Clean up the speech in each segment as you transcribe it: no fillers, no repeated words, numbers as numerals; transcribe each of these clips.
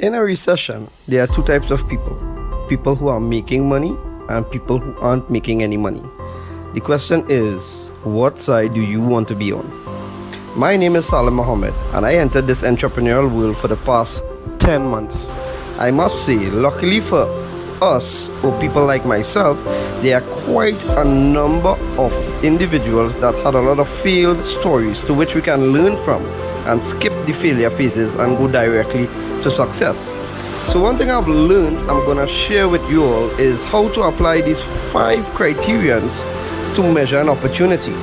In a recession, there are two types of people: people who are making money and people who aren't making any money. The question is, what side do you want to be on? My name is Salim Mohammed, and I entered this entrepreneurial world for the past 10 months. I must say, luckily for us, or people like myself, there are quite a number of individuals that had a lot of failed stories to which we can learn from and skip the failure phases and go directly to success. So one thing I've learned I'm gonna share with you all is how to apply these 5 criterions to measure an opportunity.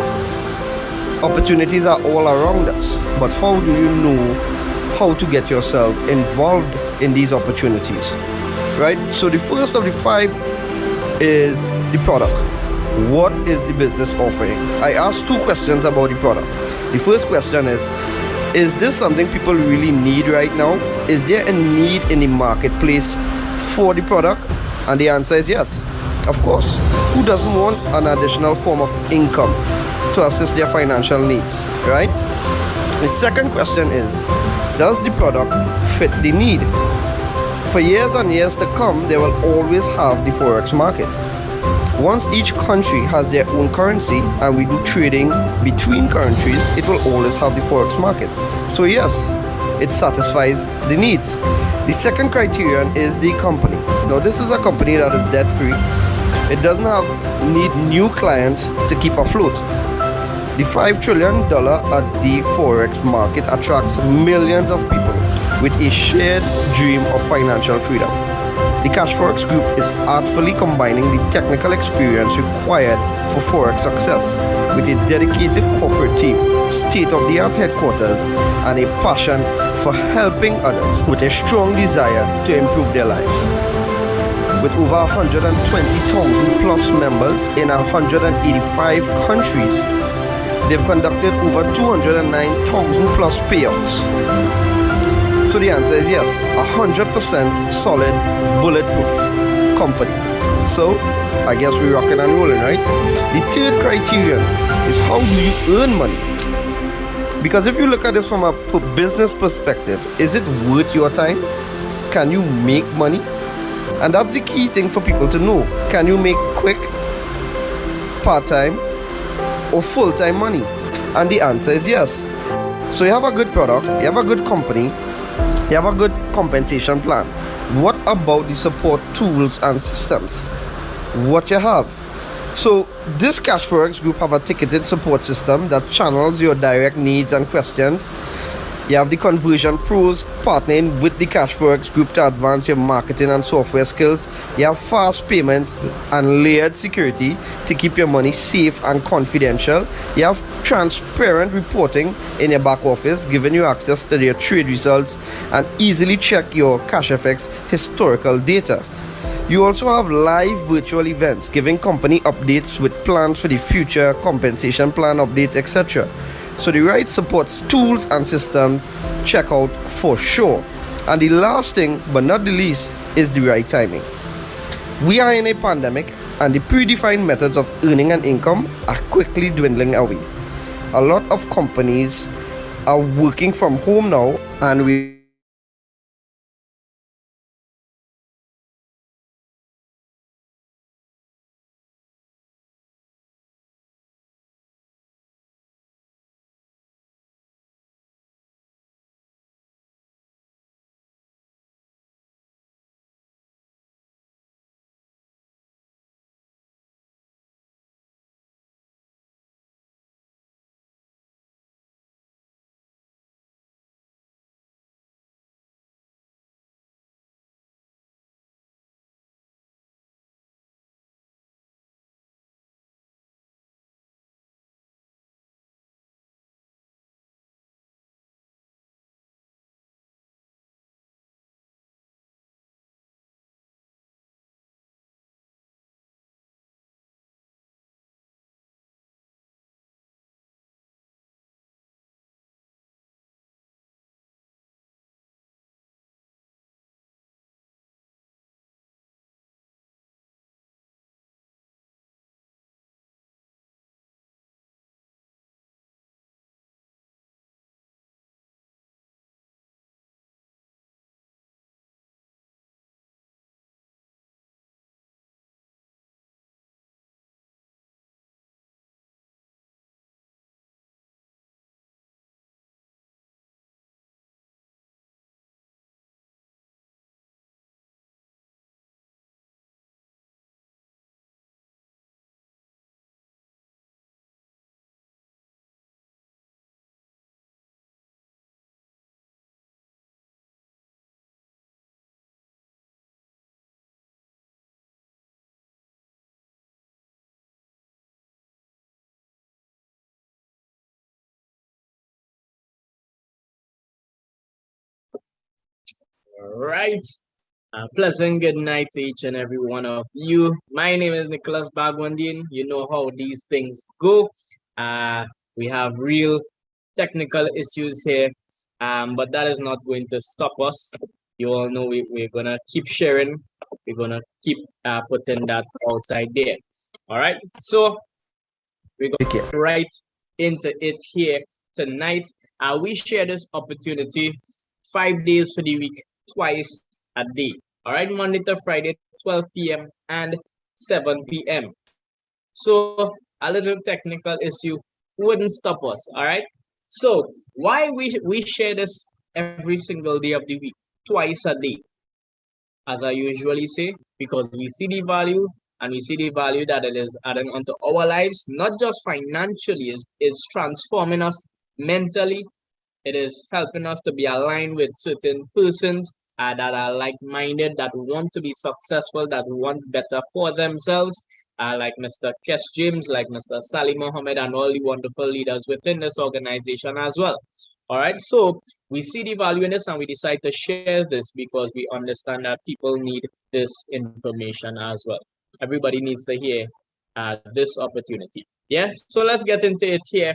Opportunities are all around us, but how do you know how to get yourself involved in these opportunities? Right? So the first of the 5 is the product. What is the business offering? I asked 2 questions about the product. The first question is this something people really need right now? Is there a need in the marketplace for the product? And the answer is yes. Of course. Who doesn't want an additional form of income to assist their financial needs, right? The second question is, does the product fit the need? For years and years to come, they will always have the Forex market. Once each country has their own currency and we do trading between countries, it will always have the Forex market. So yes, it satisfies the needs. The second criterion is the company. Now this is a company that is debt free. It doesn't need new clients to keep afloat. The $5 trillion at the Forex market attracts millions of people with a shared dream of financial freedom. The Cashfx group is artfully combining the technical experience required for Forex success with a dedicated corporate team, state-of-the-art headquarters, and a passion for helping others with a strong desire to improve their lives. With over 120,000 plus members in 185 countries, they've conducted over 209,000 plus payouts. So the answer is yes, 100% solid, bulletproof company. So I guess we're rocking and rolling, right? The third criterion is, how do you earn money? Because if you look at this from a business perspective, is it worth your time? Can you make money? And that's the key thing for people to know. Can you make quick, part-time, or full-time money? And the answer is yes. So you have a good product, you have a good company, you have a good compensation plan. What about the support tools and systems? What you have? So this Cashfx group have a ticketed support system that channels your direct needs and questions. You have the conversion pros partnering with the Cashfx group to advance your marketing and software skills. You have fast payments and layered security to keep your money safe and confidential. You have transparent reporting in your back office, giving you access to your trade results and easily check your Cashfx historical data. You also have live virtual events giving company updates with plans for the future, compensation plan updates, etc. So the right support tools and systems, check out for sure. And the last thing, but not the least, is the right timing. We are in a pandemic, and the predefined methods of earning an income are quickly dwindling away. A lot of companies are working from home now, and we All right. Pleasant good night to each and every one of you. My name is Nicholas Bagwandin. You know how these things go. We have real technical issues here, but that is not going to stop us. You all know we're going to keep sharing. We're going to keep putting that outside there. All right. So we're Okay. going right into it here tonight. We share this opportunity 5 days for the week, twice a day. All right, Monday to Friday, 12 p.m. and 7 p.m. So a little technical issue wouldn't stop us. All right. So why we share this every single day of the week, twice a day, as I usually say, because we see the value and we see the value that it is adding onto our lives, not just financially, it's transforming us mentally. It is helping us to be aligned with certain persons that are like-minded, that want to be successful, that want better for themselves, like Mr. Kes James, like Mr. Sally Mohammed, and all the wonderful leaders within this organization as well. All right, so we see the value in this and we decide to share this because we understand that people need this information as well. Everybody needs to hear this opportunity. Yeah, so let's get into it here.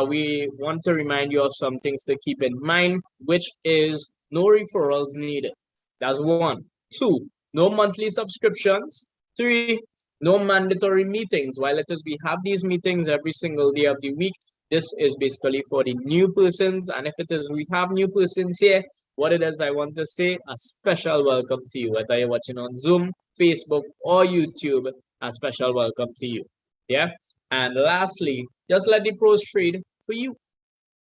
We want to remind you of some things to keep in mind, which is no referrals needed. That's one. Two, no monthly subscriptions. Three, no mandatory meetings. While it is we have these meetings every single day of the week, this is basically for the new persons. And if it is we have new persons here, what it is I want to say, a special welcome to you. Whether you're watching on Zoom, Facebook, or YouTube, a special welcome to you. Yeah. And lastly, just let the pros trade for you.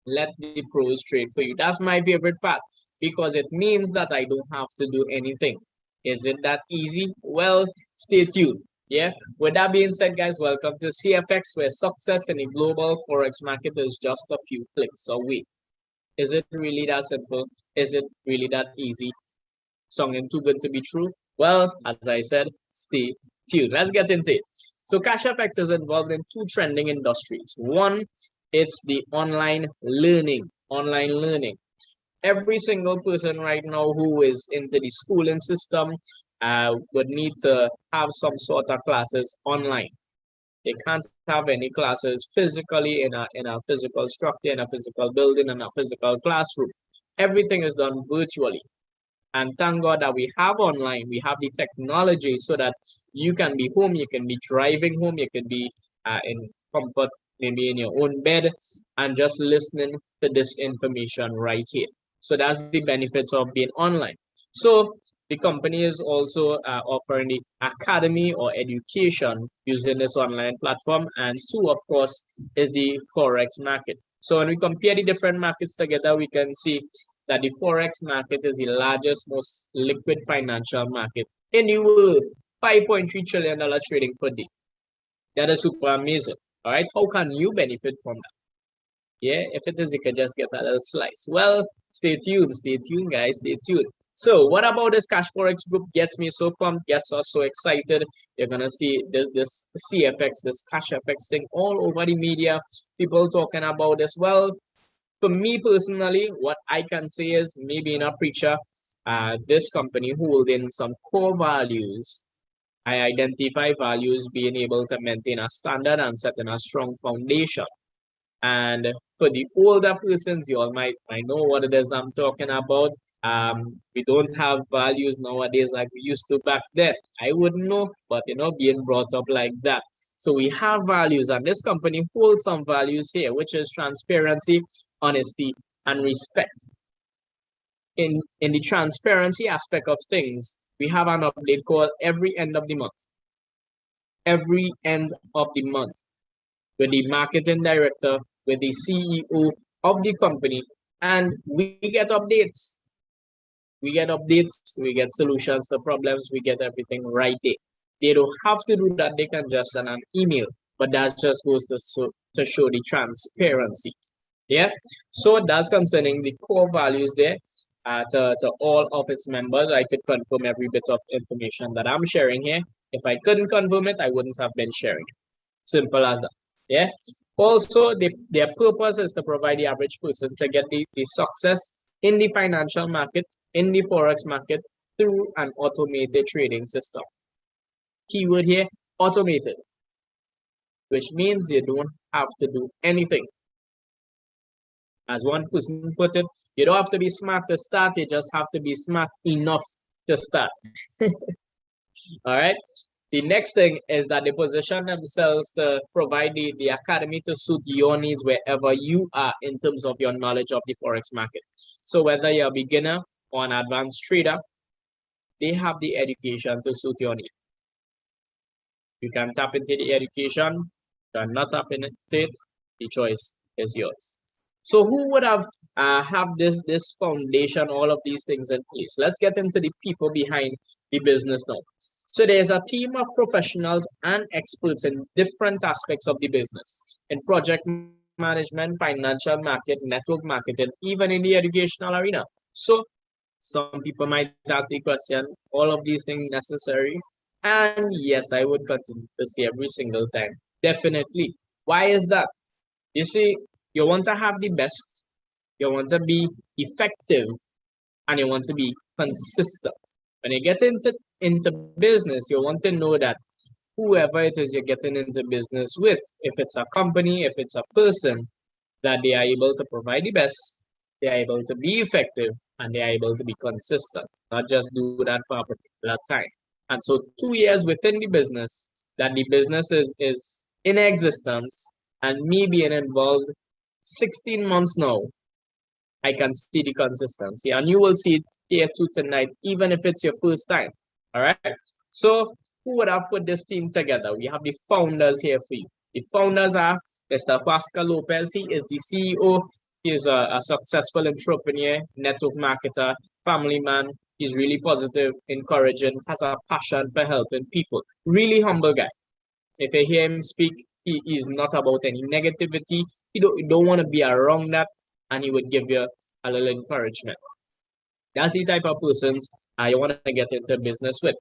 Let the pros trade for you. That's my favorite part because it means that I don't have to do anything. Is it that easy? Well, stay tuned. Yeah. With that being said, guys, welcome to CFX, where success in the global forex market is just a few clicks away. Is it really that simple? Is it really that easy? Sounding too good to be true? Well, as I said, stay tuned. Let's get into it. So Cashfx is involved in two trending industries. One, it's the online learning. Online learning. Every single person right now who is into the schooling system would need to have some sort of classes online. They can't have any classes physically in a physical structure, in a physical building, in a physical classroom. Everything is done virtually. And thank God that we have online, we have the technology so that you can be home, you can be driving home, you can be in comfort, maybe in your own bed, and just listening to this information right here. So that's the benefits of being online. So the company is also offering the academy or education using this online platform. And two, of course, is the Forex market. So when we compare the different markets together, we can see that the Forex market is the largest, most liquid financial market in the world. $5.3 trillion trading per day. That is super amazing. All right. How can you benefit from that? Yeah, if it is, you can just get a little slice. Well, stay tuned, guys, stay tuned. So, what about this Cash Forex group gets me so pumped, gets us so excited? You're gonna see this CFX, this Cashfx thing all over the media. People talking about this. Well, for me personally, what I can say is maybe in a preacher, this company holding some core values. I identify values being able to maintain a standard and setting a strong foundation. And for the older persons, you all might know what it is I'm talking about. We don't have values nowadays like we used to back then. I wouldn't know, but being brought up like that. So we have values, and this company holds some values here, which is transparency, honesty, and respect. In the transparency aspect of things, we have an update called every end of the month. Every end of the month, with the marketing director, with the CEO of the company, and we get updates. We get updates, we get solutions to problems, we get everything right there. They don't have to do that, they can just send an email, but that just goes to show the transparency. Yeah, so that's concerning the core values there. To all of its members, I could confirm every bit of information that I'm sharing here. If I couldn't confirm it, I wouldn't have been sharing it. Simple as that. Yeah. Also, their purpose is to provide the average person to get the success in the financial market in the Forex market through an automated trading system. Keyword here, automated, which means you don't have to do anything. As one person put it, you don't have to be smart to start, you just have to be smart enough to start. All right. The next thing is that they position themselves to provide the academy to suit your needs wherever you are in terms of your knowledge of the Forex market. So whether you're a beginner or an advanced trader, they have the education to suit your needs. You can tap into the education, you can not tap into it, the choice is yours. So who would have this foundation, all of these things in place? Let's get into the people behind the business now. So there's a team of professionals and experts in different aspects of the business, in project management, financial market, network marketing, even in the educational arena. So some people might ask the question, all of these things necessary? And yes, I would continue to say every single time. Definitely. Why is that? You see, you want to have the best, you want to be effective, and you want to be consistent. When you get into business, you want to know that whoever it is you're getting into business with, if it's a company, if it's a person, that they are able to provide the best, they are able to be effective, and they are able to be consistent, not just do that for a particular time. And so 2 years within the business, that the business is in existence, and me being involved 16 months now, I can see the consistency, and you will see it here too tonight, even if it's your first time. All right. So who would have put this team together? We have the founders here for you. The founders are Mr. Pascal Lopez. He is the CEO. He is a successful entrepreneur, network marketer, family man. He's really positive, encouraging, has a passion for helping people. Really humble guy. If you hear him speak, he is not about any negativity. You don't want to be around that, and he would give you a little encouragement. That's the type of persons you want to get into business with.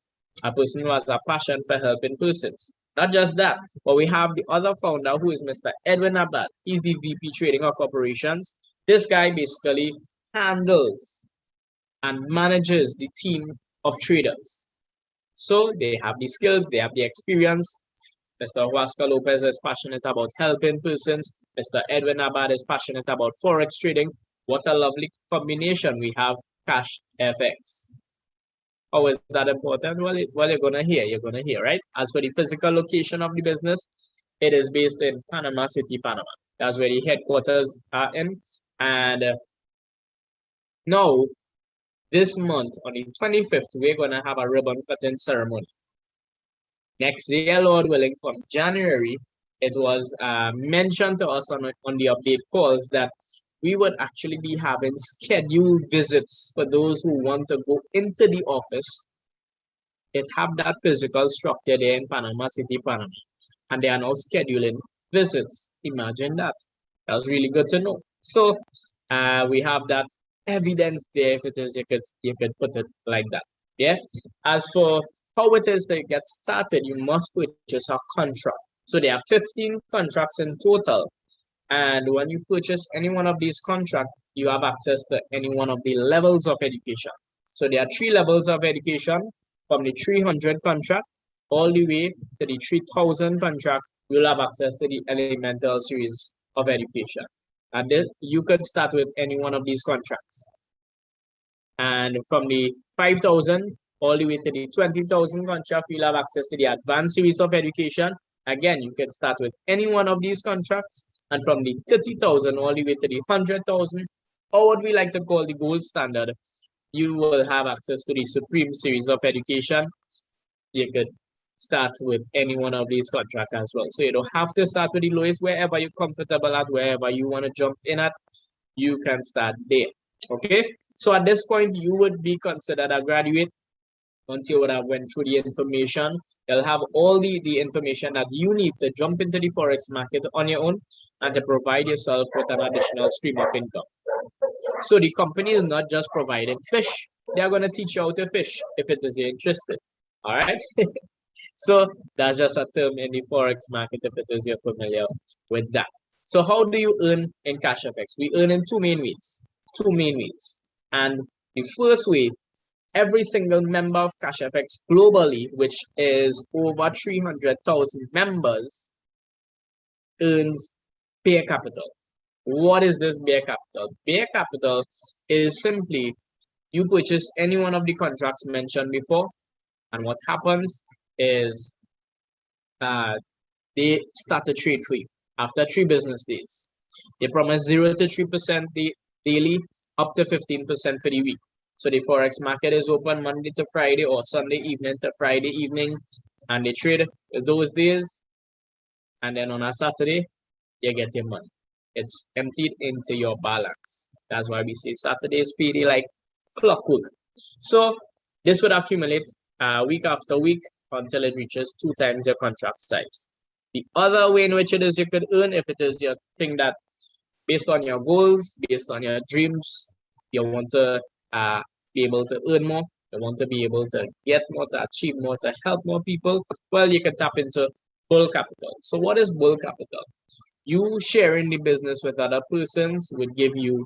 A person who has a passion for helping persons. Not just that, but we have the other founder who is Mr. Edwin Abad. He's the VP Trading of Operations. This guy basically handles and manages the team of traders. So they have the skills, they have the experience. Mr. Huasca Lopez is passionate about helping persons. Mr. Edwin Abad is passionate about Forex trading. What a lovely combination we have, Cashfx. How is that important? Well, you're going to hear, right? As for the physical location of the business, it is based in Panama City, Panama. That's where the headquarters are in. And now, this month, on the 25th, we're going to have a ribbon cutting ceremony. Next year, Lord willing, from January, it was mentioned to us on the update calls that we would actually be having scheduled visits for those who want to go into the office. It have that physical structure there in Panama City, Panama. And they are now scheduling visits. Imagine that. That was really good to know. So we have that evidence there. If it is, you could put it like that. Yeah. As for how it is to get started, you must purchase a contract. So there are 15 contracts in total. And when you purchase any one of these contracts, you have access to any one of the levels of education. So there are 3 levels of education, from the 300 contract all the way to the 3000 contract. You'll have access to the elemental series of education. And then you could start with any one of these contracts. And from the 5,000 all the way to the 20,000 contract, you'll have access to the advanced series of education. Again, you can start with any one of these contracts. And from the 30,000 all the way to the 100,000, or what we like to call the gold standard, you will have access to the supreme series of education. You could start with any one of these contracts as well. So you don't have to start with the lowest. Wherever you're comfortable at, wherever you want to jump in at, you can start there. Okay. So at this point, you would be considered a graduate. Once you would have went through the information, you'll have all the information that you need to jump into the Forex market on your own and to provide yourself with an additional stream of income. So the company is not just providing fish. They are going to teach you how to fish if it is you're interested. All right. So that's just a term in the Forex market if it is you're familiar with that. So how do you earn in Cashfx? We earn in two main ways. And The first way, every single member of Cashfx globally, which is over 300,000 members, earns bear capital. What is this bear capital? Bear capital is simply you purchase any one of the contracts mentioned before, and what happens is they start to trade for you after 3 business days. They promise 0 to 3% daily, up to 15% for the week. So the Forex market is open Monday to Friday or Sunday evening to Friday evening, and they trade those days. And then on a Saturday, you get your money. It's emptied into your balance. That's why we say Saturday is speedy like clockwork. So this would accumulate week after week until it reaches 2 times your contract size. The other way in which it is you could earn, if it is your thing that based on your goals, based on your dreams, you want to be able to earn more, you want to be able to get more, to achieve more, to help more people, well, you can tap into bull capital. So what is bull capital? You sharing the business with other persons would give you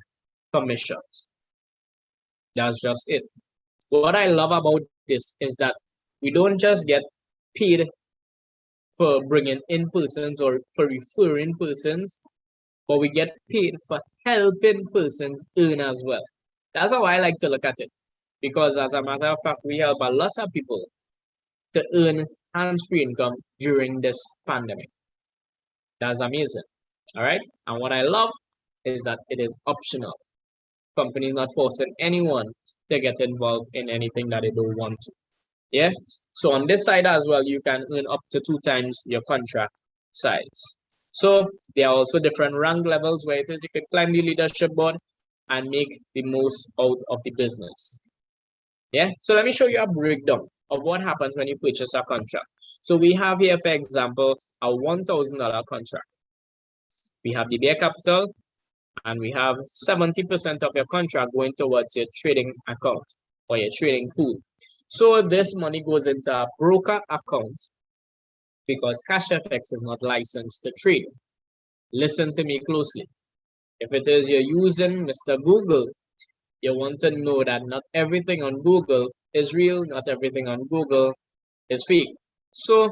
commissions. That's just it. What I love about this is that we don't just get paid for bringing in persons or for referring persons, but we get paid for helping persons earn as well. That's how I like to look at it. Because as a matter of fact, we help a lot of people to earn hands-free income during this pandemic. That's amazing. All right. And what I love is that it is optional. Companies not forcing anyone to get involved in anything that they don't want to. Yeah. So on this side as well, you can earn up to 2 times your contract size. So there are also different rank levels where it is you can climb the leadership board and make the most out of the business. Yeah. So let me show you a breakdown of what happens when you purchase a contract. So we have here, for example, a $1,000 contract. We have the bear capital, and we have 70% of your contract going towards your trading account or your trading pool. So this money goes into a broker account because Cashfx is not licensed to trade. Listen to me closely. If it is you're using Mr. Google, you want to know that not everything on Google is real, not everything on Google is fake. So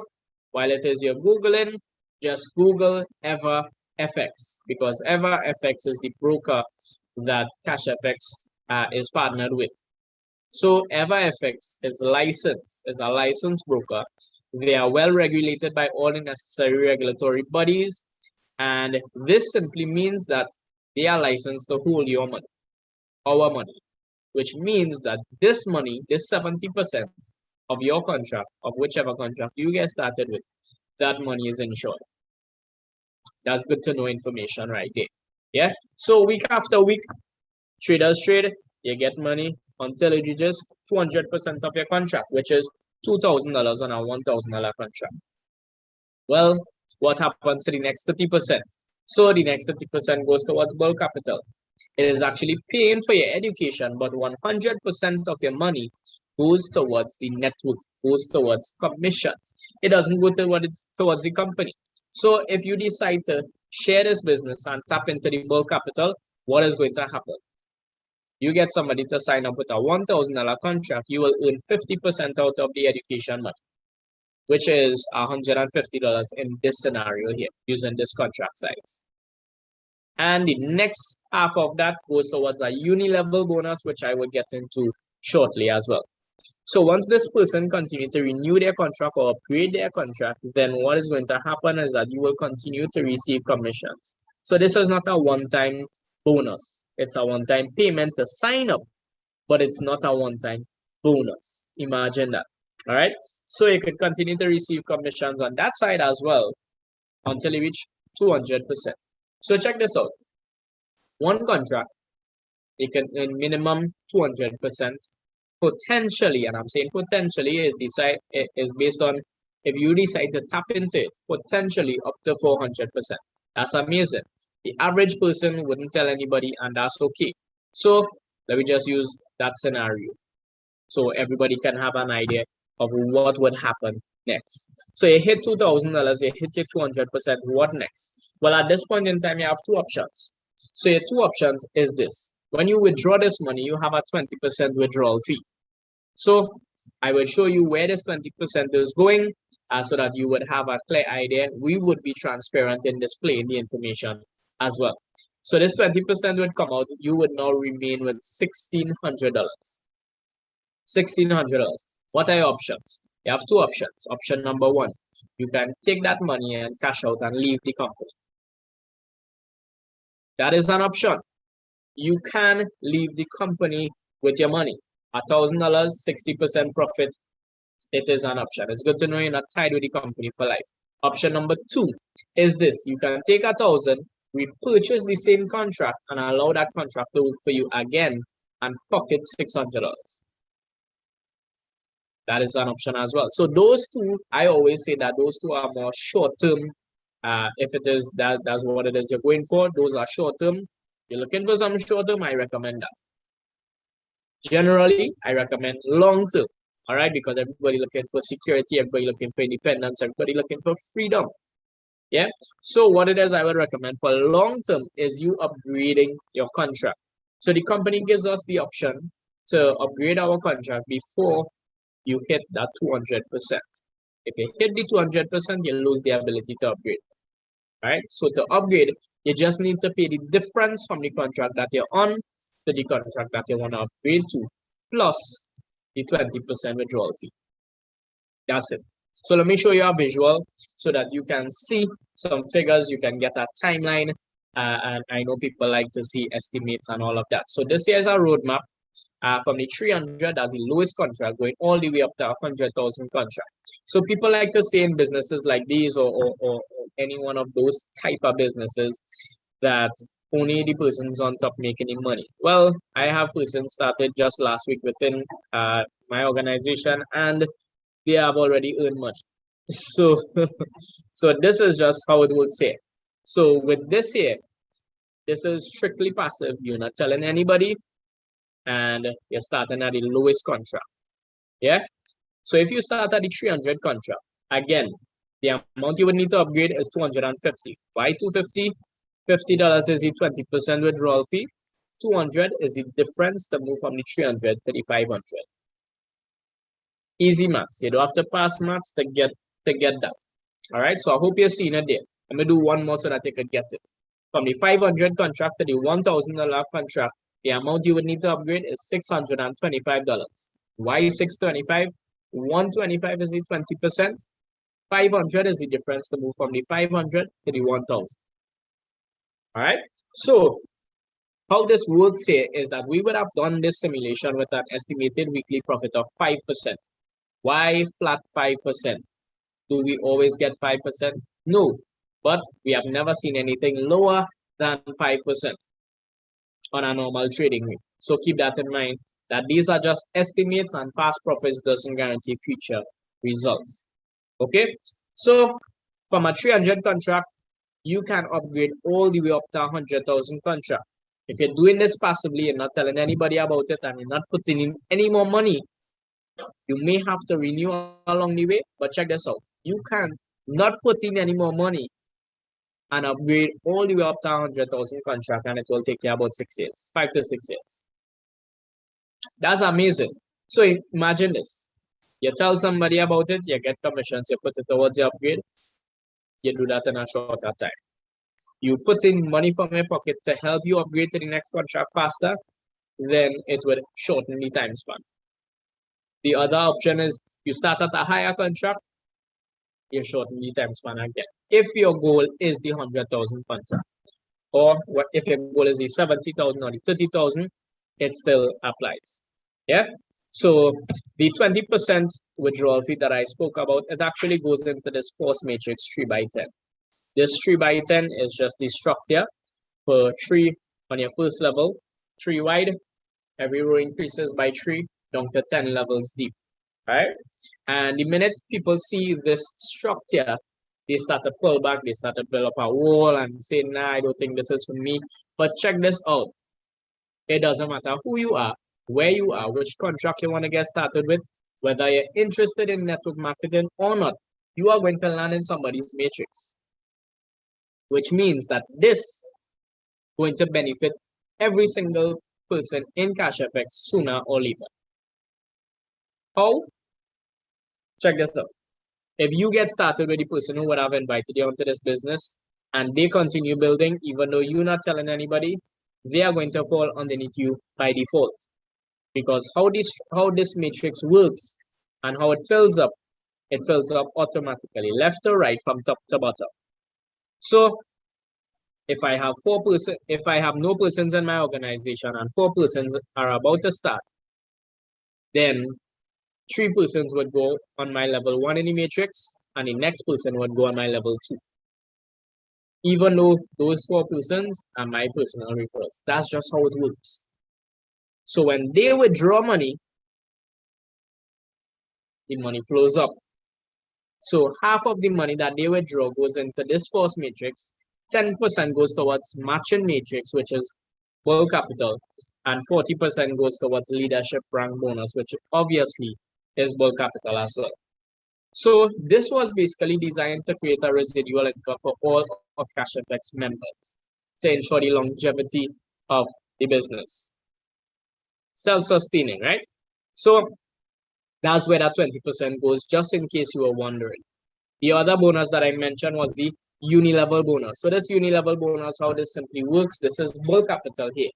while it is you're Googling, just Google EverFX because EverFX is the broker that Cashfx is partnered with. So EverFX is licensed, is a licensed broker. They are well regulated by all the necessary regulatory bodies. And this simply means that they are licensed to hold your money, our money, which means that this money, this 70% of your contract, of whichever contract you get started with, that money is insured. That's good to know information right there. Yeah. So week after week, traders trade, you get money until it reaches 200% of your contract, which is $2,000 on a $1,000 contract. Well, what happens to the next 30%? So the next 30% goes towards bull capital. It is actually paying for your education, but 100% of your money goes towards the network, goes towards commissions. It doesn't go towards the company. So if you decide to share this business and tap into the bull capital, what is going to happen? You get somebody to sign up with a $1,000 contract, you will earn 50% out of the education money, which is $150 in this scenario here, using this contract size. And the next half of that goes towards a uni-level bonus, which I will get into shortly as well. So once this person continues to renew their contract or upgrade their contract, then what is going to happen is that you will continue to receive commissions. So this is not a one-time bonus. It's a one-time payment to sign up, but it's not a one-time bonus. Imagine that. All right. So you can continue to receive commissions on that side as well until you reach 200%. So check this out. One contract, you can earn minimum 200%. Potentially, and I'm saying potentially, it is based on if you decide to tap into it, potentially up to 400%. That's amazing. The average person wouldn't tell anybody, and that's okay. So let me just use that scenario so everybody can have an idea of what would happen next. So you hit $2,000, you hit your 200%, what next? Well, at this point in time, you have two options. So your two options is this. When you withdraw this money, you have a 20% withdrawal fee. So I will show you where this 20% is going so that you would have a clear idea. We would be transparent in displaying the information as well. So this 20% would come out, you would now remain with $1,600. $1,600. What are your options? You have two options. Option number one, you can take that money and cash out and leave the company. That is an option. You can leave the company with your money. $1,000, 60% profit. It is an option. It's good to know you're not tied with the company for life. Option number two is this. You can take 1,000, repurchase the same contract, and allow that contract to work for you again and pocket $600. That is an option as well. So those two, I always say that those two are more short-term. If it is that's what it is you're going for, those are short-term. You're looking for some short-term, I recommend that. Generally, I recommend long-term. All right, because everybody looking for security, everybody looking for independence, everybody looking for freedom. Yeah. So what it is I would recommend for long-term is you upgrading your contract. So the company gives us the option to upgrade our contract before you hit that 200%. If you hit the 200%, you lose the ability to upgrade. All right. So to upgrade, you just need to pay the difference from the contract that you're on to the contract that you want to upgrade to, plus the 20% withdrawal fee. That's it. So let me show you a visual so that you can see some figures, you can get a timeline, and I know people like to see estimates and all of that. So this here is a roadmap from the 300 as the lowest contract going all the way up to 100,000 contract. So people like to say in businesses like these or any one of those type of businesses that only the persons on top make any money. Well, I have persons started just last week within my organization, and they have already earned money. So, so this is just how it would say. So with this here, this is strictly passive. You're not telling anybody, and you're starting at the lowest contract. Yeah. So if you start at the 300 contract, again, the amount you would need to upgrade is 250. Why 250? $50 is the 20% withdrawal fee. 200 is the difference to move from the 300 to the 500. Easy maths. You don't have to pass maths to get that. All right. So I hope you're seeing it there. I'm gonna do one more so that you can get it. From the 500 contract to the $1,000 contract, the amount you would need to upgrade is $625. Why 625? 125 is the 20%. 500 is the difference to move from the 500 to the 1,000. All right. So how this works here is that we would have done this simulation with an estimated weekly profit of 5%. Why flat 5%? Do we always get 5%? No, but we have never seen anything lower than 5% on a normal trading week. So keep that in mind, that these are just estimates and past profits doesn't guarantee future results. Okay, so from a 300 contract, you can upgrade all the way up to 100,000 contract. If you're doing this passively, you're not telling anybody about it, and you're not putting in any more money, you may have to renew along the way. But check this out. You can not put in any more money and upgrade all the way up to 100,000 contract, and it will take you about 6 years, 5 to 6 years. That's amazing. So imagine this. You tell somebody about it, you get commissions, you put it towards your upgrade, you do that in a shorter time. You put in money from your pocket to help you upgrade to the next contract faster, then it would shorten the time span. The other option is you start at a higher contract, you shorten the time span again. If your goal is the 100,000 contract, or if your goal is the 70,000 or the 30,000, it still applies. Yeah. So the 20% withdrawal fee that I spoke about, it actually goes into this force matrix 3x10. This 3x10 is just the structure for 3 on your first level, 3 wide. Every row increases by 3 down to 10 levels deep. Right? And the minute people see this structure, they start to pull back, they start to build up a wall and say, nah, I don't think this is for me. But check this out. It doesn't matter who you are, where you are, which contract you want to get started with, whether you're interested in network marketing or not, you are going to land in somebody's matrix. Which means that this is going to benefit every single person in Cashfx sooner or later. How? Check this out. If you get started with the person who would have invited you onto this business and they continue building, even though you're not telling anybody, they are going to fall underneath you by default. Because how this matrix works and how it fills up automatically, left to right, from top to bottom. So if I have no persons in my organization and 4 persons are about to start, then 3 persons would go on my level 1 in the matrix, and the next person would go on my level 2. Even though those 4 persons are my personal referrals. That's just how it works. So when they withdraw money, the money flows up. So half of the money that they withdraw goes into this first matrix, 10% goes towards matching matrix, which is world capital, and 40% goes towards leadership rank bonus, which obviously is world capital as well. So this was basically designed to create a residual income for all of Cashfx members to ensure the longevity of the business. Self-sustaining, right? So that's where that 20% goes, just in case you were wondering. The other bonus that I mentioned was the uni-level bonus. So this uni-level bonus, how this simply works, this is bulk capital here,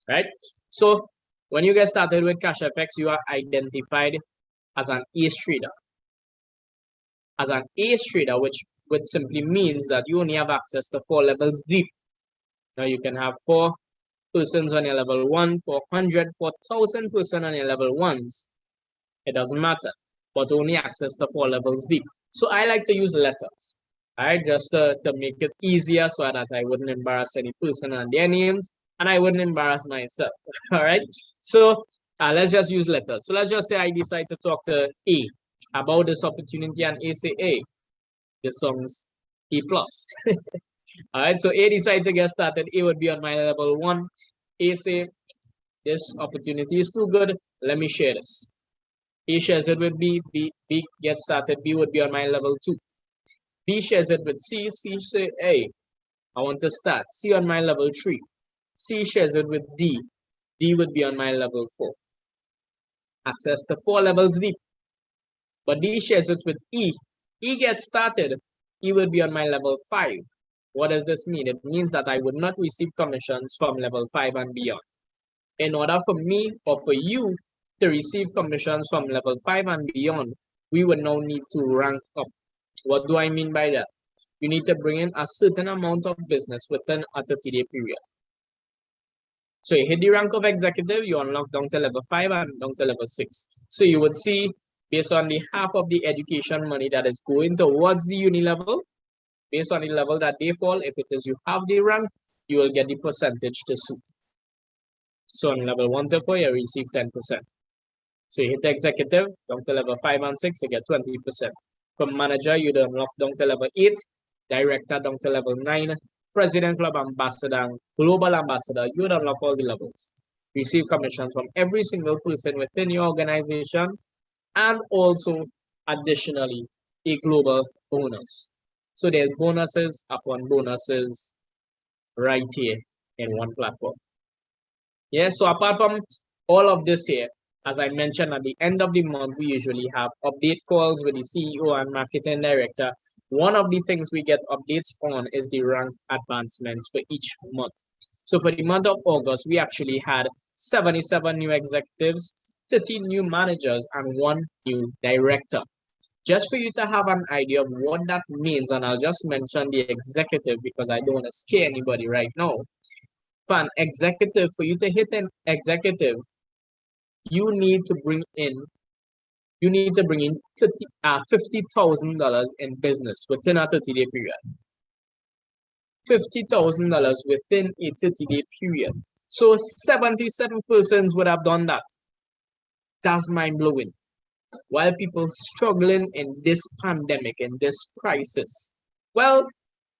right? So when you get started with Cashfx, you are identified as an ace trader. As an ace trader, which simply means that you only have access to 4 levels deep. Now you can have 4 persons on your level 1, 400, 4,000 persons on your level 1s. It doesn't matter, but only access to 4 levels deep. So I like to use letters, right? Just to make it easier so that I wouldn't embarrass any person and their names, and I wouldn't embarrass myself, all right? So let's just use letters. So let's just say I decide to talk to A about this opportunity, and A say, hey, this song's A+. All right, so A decide to get started. A would be on my level 1. A say, this opportunity is too good, let me share this. A shares it with B, B gets started, B would be on my level 2. B shares it with C, C say, hey, I want to start, C on my level 3. C shares it with D, D would be on my level 4. Access to 4 levels deep. But D shares it with E, E gets started, E will be on my level 5. What does this mean? It means that I would not receive commissions from level 5 and beyond. In order for me or for you to receive commissions from level 5 and beyond, we would now need to rank up. What do I mean by that? You need to bring in a certain amount of business within a 30-day period. So you hit the rank of executive, you unlock down to level 5 and down to level 6. So you would see, based on the half of the education money that is going towards the uni level, based on the level that they fall, if it is you have the rank, you will get the percentage to suit. So on level 1 to 4, you receive 10%. So you hit executive, down to level 5 and 6, you get 20%. From manager, you unlock down to level 8, director down to level 9, president, club ambassador, global ambassador, you would unlock all the levels. Receive commissions from every single person within your organization, and also additionally a global bonus. So there's bonuses upon bonuses right here in one platform. Yeah, so apart from all of this here, as I mentioned, at the end of the month, we usually have update calls with the CEO and marketing director. One of the things we get updates on is the rank advancements for each month. So for the month of August, we actually had 77 new executives, 13 new managers, and 1 new director. Just for you to have an idea of what that means, and I'll just mention the executive because I don't want to scare anybody right now. For an executive, for you to hit an executive, you need to bring in $50,000 in business within a 30-day period. $50,000 within a 30-day period. So 77 persons would have done that. That's mind-blowing. While people struggling in this pandemic, in this crisis. Well,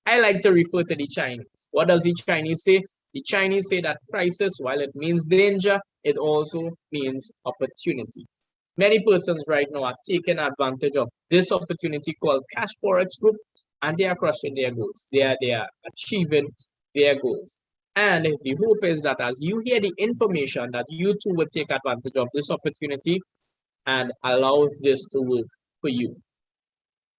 I like to refer to the Chinese. What does the Chinese say? The Chinese say that crisis, while it means danger, it also means opportunity. Many persons right now are taking advantage of this opportunity called Cashfx Group, and they are crushing their goals. They are achieving their goals. And the hope is that as you hear the information, that you too will take advantage of this opportunity and allow this to work for you.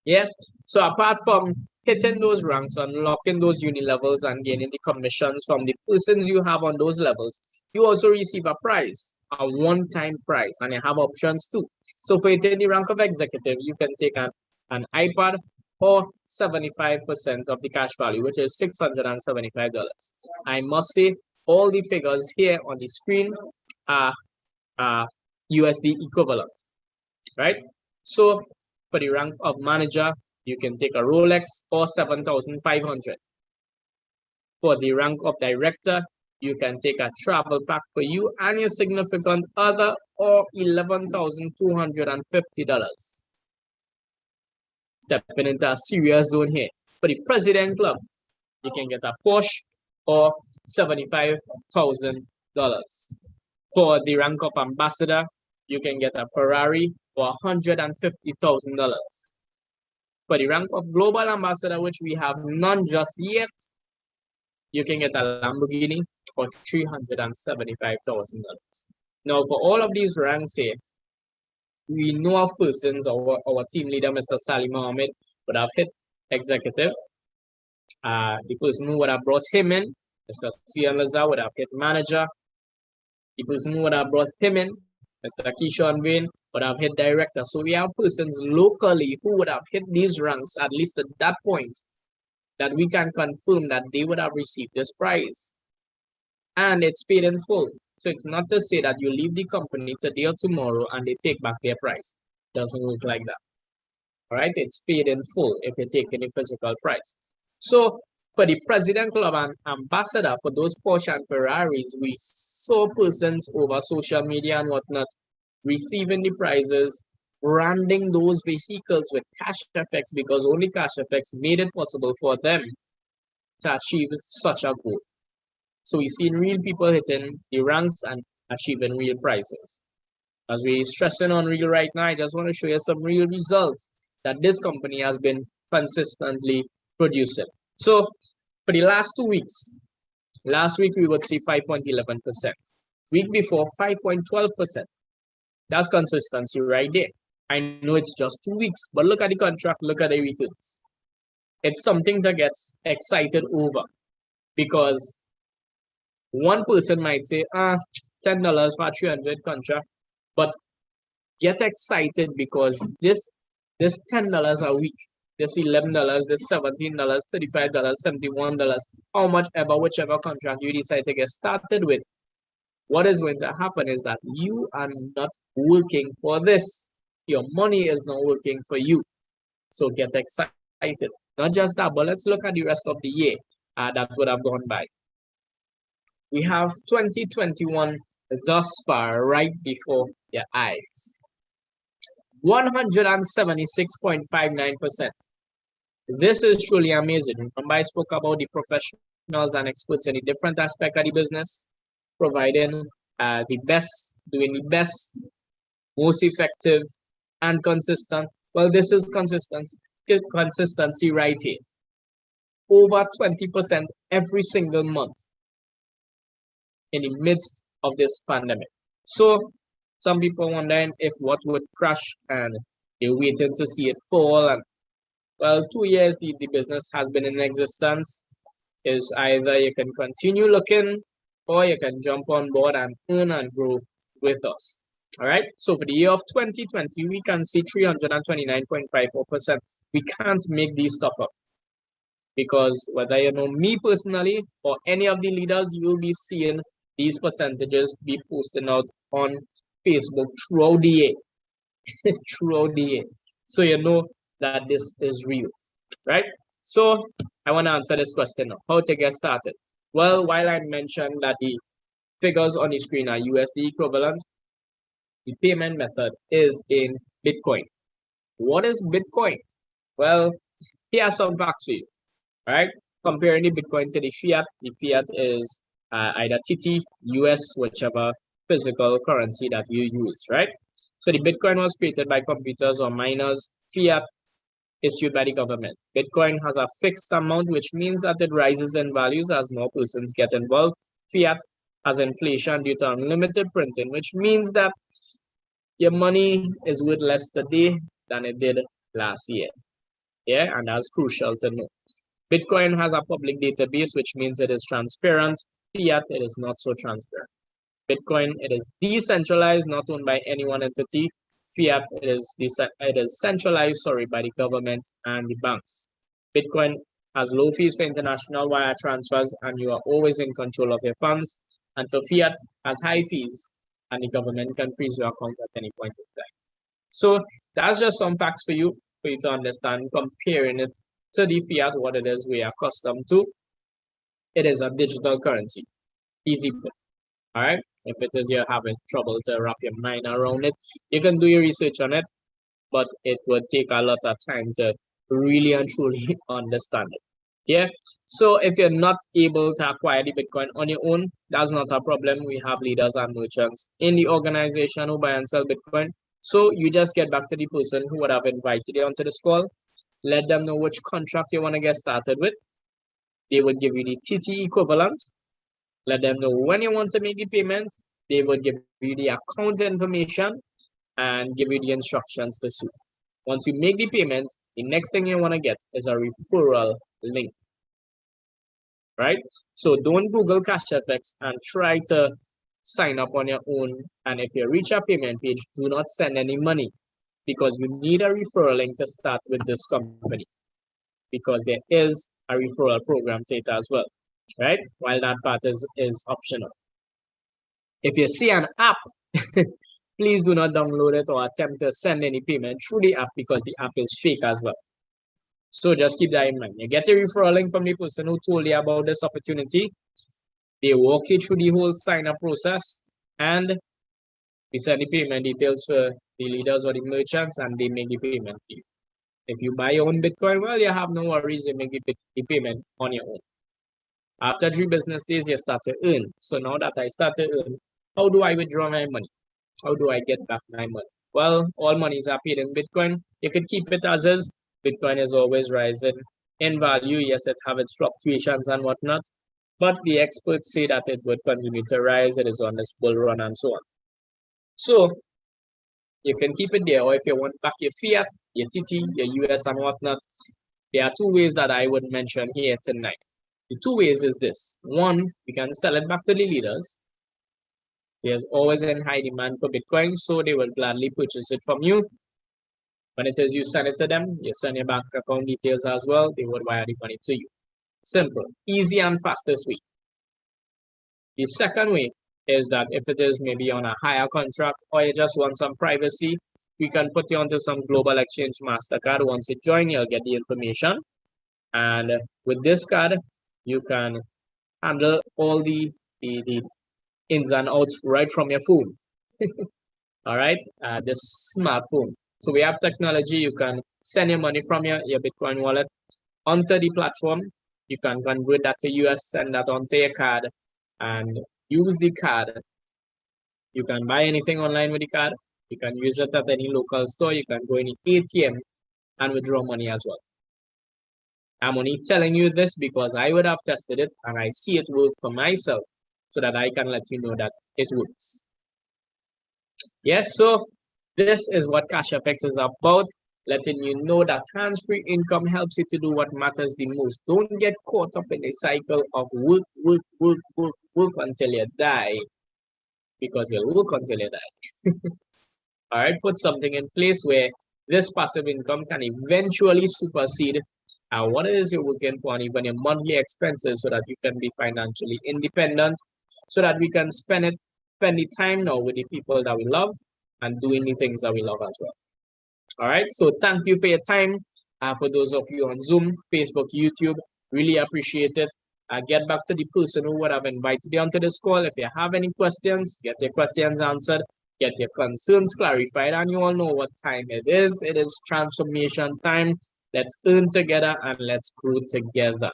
Yeah. So apart from hitting those ranks, unlocking those uni levels and gaining the commissions from the persons you have on those levels, you also receive a prize, a one-time prize, and you have options too. So for hitting the rank of executive, you can take an iPad or 75% of the cash value, which is $675. I must say all the figures here on the screen are USD equivalent, right? So for the rank of manager, you can take a Rolex or 7,500. For the rank of director, you can take a travel pack for you and your significant other or $11,250. Stepping into a serious zone here. For the president club, you can get a Porsche or $75,000. For the rank of ambassador, you can get a Ferrari for $150,000. For the rank of global ambassador, which we have none just yet, you can get a Lamborghini for $375,000. Now, for all of these ranks here, we know of persons, our team leader, Mr. Salim Mohammed, would have hit executive. The person who would have brought him in, Mr. Sian Lazar, would have hit manager. The person who would have brought him in, Mr. Keyshawn Wayne, would have hit director. So we have persons locally who would have hit these ranks, at least at that point, that we can confirm that they would have received this prize. And it's paid in full. So it's not to say that you leave the company today or tomorrow and they take back their prize. It doesn't work like that. All right, it's paid in full if you take any physical prize. So for the president club and ambassador, for those Porsche and Ferraris, we saw persons over social media and whatnot receiving the prizes, branding those vehicles with Cashfx, because only Cashfx made it possible for them to achieve such a goal. So we've seen real people hitting the ranks and achieving real prizes. As we're stressing on real right now, I just want to show you some real results that this company has been consistently producing. So for the last 2 weeks, last week we would see 5.11%. Week before, 5.12%. That's consistency right there. I know it's just 2 weeks, but look at the contract, look at the returns. It's something that gets excited over, because one person might say, $10 for 300 contract, but get excited because this $10 a week, this $11, this $17, $35, $71, how much ever, whichever contract you decide to get started with, what is going to happen is that you are not working for this. Your money is not working for you. So get excited. Not just that, but let's look at the rest of the year that would have gone by. We have 2021 thus far right before your eyes. 176.59%. This is truly amazing. Remember, I spoke about the professionals and experts in a different aspect of the business, providing the best, doing the best, most effective, and consistent. Well, this is consistency right here. Over 20% every single month in the midst of this pandemic. So some people wondering if what would crash, and they're waiting to see it fall. And well, 2 years the business has been in existence. Is either you can continue looking or you can jump on board and earn and grow with us. All right. So for the year of 2020, we can see 329.54%. We can't make these stuff up, because whether you know me personally or any of the leaders, you will be seeing these percentages be posted out on Facebook throughout the year. Throughout the year. So you know that this is real, right? So I want to answer this question now. How to get started? Well, while I mentioned that the figures on the screen are USD equivalent, the payment method is in Bitcoin. What is Bitcoin? Well, here are some facts for you. All right, comparing the Bitcoin to the fiat is either TT, US, whichever physical currency that you use, right? So the Bitcoin was created by computers or miners. Fiat issued by the government. Bitcoin has a fixed amount, which means that it rises in values as more persons get involved. Fiat has inflation due to unlimited printing, which means that your money is worth less today than it did last year. Yeah, and that's crucial to know. Bitcoin has a public database, which means it is transparent. Fiat, it is not so transparent. Bitcoin, it is decentralized, not owned by any one entity. Fiat, it is centralized, by the government and the banks. Bitcoin has low fees for international wire transfers, and you are always in control of your funds. And for fiat, has high fees, and the government can freeze your account at any point in time. So that's just some facts for you to understand, comparing it to the fiat, what it is we are accustomed to. It is a digital currency. Easy put. All right. If it is you're having trouble to wrap your mind around it, you can do your research on it, but it would take a lot of time to really and truly understand it. Yeah. So if you're not able to acquire the Bitcoin on your own, that's not a problem. We have leaders and merchants in the organization who buy and sell Bitcoin. So you just get back to the person who would have invited you onto this call, let them know which contract you want to get started with. They would give you the TT equivalent. Let them know when you want to make the payment. They would give you the account information and give you the instructions to suit. Once you make the payment, the next thing you want to get is a referral link. Right? So don't Google Cashfx and try to sign up on your own. And if you reach a payment page, do not send any money, because we need a referral link to start with this company, because there is a referral program data as well, right? While that part is optional. If you see an app, please do not download it or attempt to send any payment through the app, because the app is fake as well. So just keep that in mind. You get a referral link from the person who told you about this opportunity. They walk you through the whole sign-up process, and we send the payment details for the leaders or the merchants, and they make the payment for you. If you buy your own Bitcoin, well, you have no worries. You make the payment on your own. After 3 business days, you start to earn. So now that I start to earn, how do I withdraw my money? How do I get back my money? Well, all monies are paid in Bitcoin. You can keep it as is. Bitcoin is always rising in value. Yes, it have its fluctuations and whatnot, but the experts say that it would continue to rise. It is on this bull run and so on. So you can keep it there, or if you want back your fiat, your TT, your US and whatnot, there are 2 ways that I would mention here tonight. The 2 ways is this. 1, you can sell it back to the leaders. There's always a high demand for Bitcoin, so they will gladly purchase it from you. When it is you send it to them, you send your bank account details as well. They would wire the money to you. Simple, easy and fastest way. The second way is that if it is maybe on a higher contract, or you just want some privacy, we can put you onto some global exchange MasterCard. Once you join, you'll get the information. And with this card, you can handle all the ins and outs right from your phone. All right, the smartphone. So we have technology. You can send your money from your Bitcoin wallet onto the platform. You can convert that to US, send that onto your card, and use the card. You can buy anything online with the card. You can use it at any local store. You can go in the ATM and withdraw money as well. I'm only telling you this because I would have tested it and I see it work for myself, so that I can let you know that it works. Yes, so this is what Cashfx is about, letting you know that hands-free income helps you to do what matters the most. Don't get caught up in a cycle of work until you die, because you'll work until you die. All right, put something in place where this passive income can eventually supersede what it is you're working for, and even your monthly expenses, so that you can be financially independent, so that we can spend the time now with the people that we love and doing the things that we love as well. All right, so thank you for your time. For those of you on Zoom, Facebook, YouTube, really appreciate it. Get back to the person who would have invited you onto this call. If you have any questions, get your questions answered, get your concerns clarified, and you all know what time it is. It is transformation time. Let's earn together and let's grow together.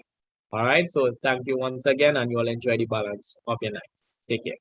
All right, so thank you once again, and you all enjoy the balance of your night. Take care.